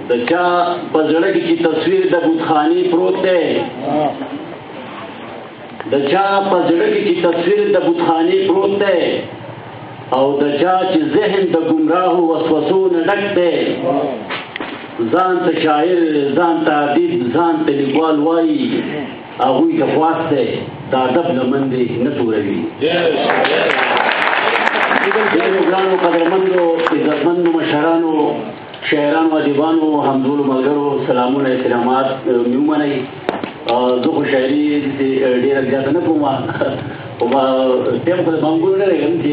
د چا په زړه کې چې تصویر د بتخانې پروت دی د چا په زړه کې چې تصویر د بتخانې پروت دی او د چا چې ذهن د ګمراهو وسوسو نه ډک دی ځان ته شاعر ځان ته ادیب ځان ته لیکوال وایي هغوی ته خواست دی د ادب لمن دی نه توروي ډېرو ګرانو قدرمندو عزتمندو مشرانو شاعرانو ادیبانو همزولو ملګرو سلامونه احترامات مې ومنئ زه خو شاعري ډېره زیاته نه کوم خو به ټیم خو د بانګونو نه رهیم چې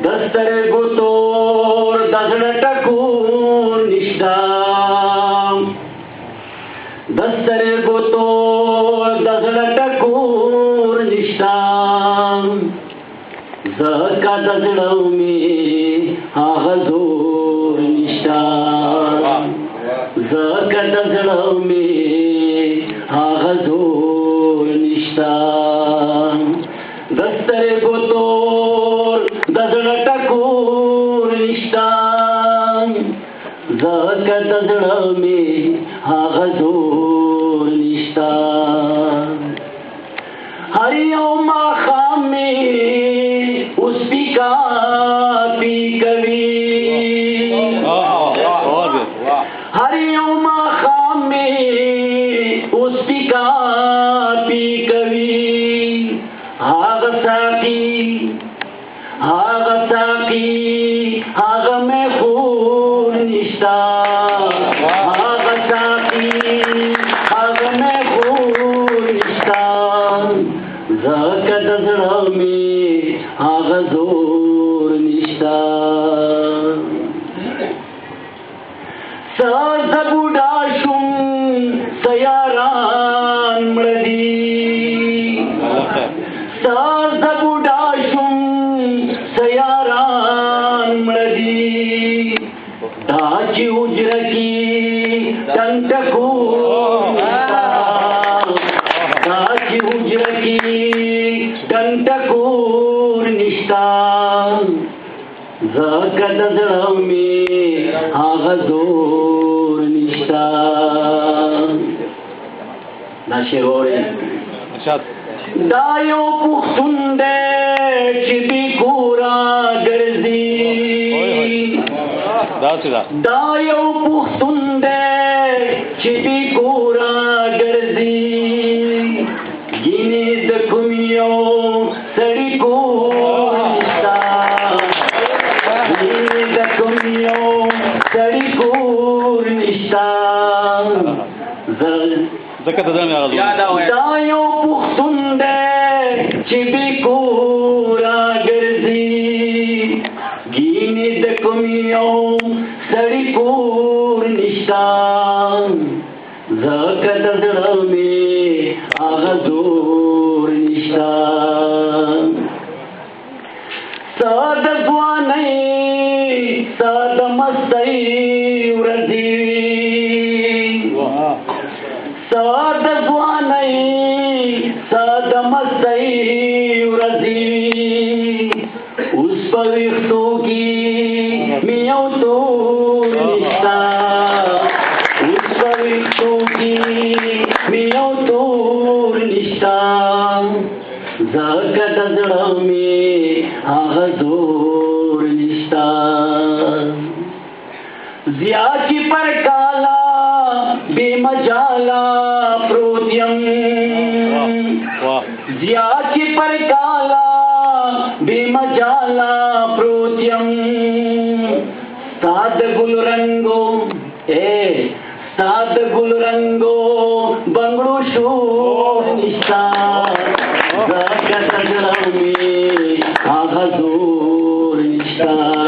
د سترګو تور د زړه ټکور نشته د سترګو تور د زړه ټکور نشته ځکه د زړه مې هغه زور نشته ځکه د زړه مې هغه زور نشته د سترګو تور د زړه ټکور نشته ځکه د زړه مې هغه زور نشته هر یو ماښام مې اوس پی کوي هر یو ماښام مې اوس پی کوي هغه ساقي هغه مې خور نشته هغه ساقي هغه مې خور نشته ځکه د زړه مې هغه زور نشته څه زه بوډا شوم څه یاران مړه دي څه زه بوډا شوم څه یاران مړه دي دا چې حجره کې ټنګ ټکور نشته دا چې حجره کې ټنګ ټکور نشته ځکه د زړه مې هغه زور نشته دا شعر واورئ دا یو پښتون دی چې بې کوره ګرځي دا یو پښتون دی چې بې کوره ګرځي ګینې د کوم یو سړي کور نشته ګینې د کوم یو سړي کور نشته ځکه د ځان هغه دا یو پښتون دی چې بې کوره ګرځي ګینې د کوم یو سړي کور نشته ځکه د زړه مې هغه زور نشته څه د ځوانۍ څه د مستۍ ورځې څه د ځوانۍ څه د مستۍ ورځې اوس په ویښتو کې مې یو تور نشته اوس په ویښتو کې مې یو تور نشته ځکه د زړه مې هغه زور نشته زیاتې پر کاله بې مجاله پروت یم زیاتې پر کاله بې مجاله پروت یم ستا د ګل رنګو ستا د ګل رنګو بنګړو شور نشته ځکه د زړه مې هغه زور نشته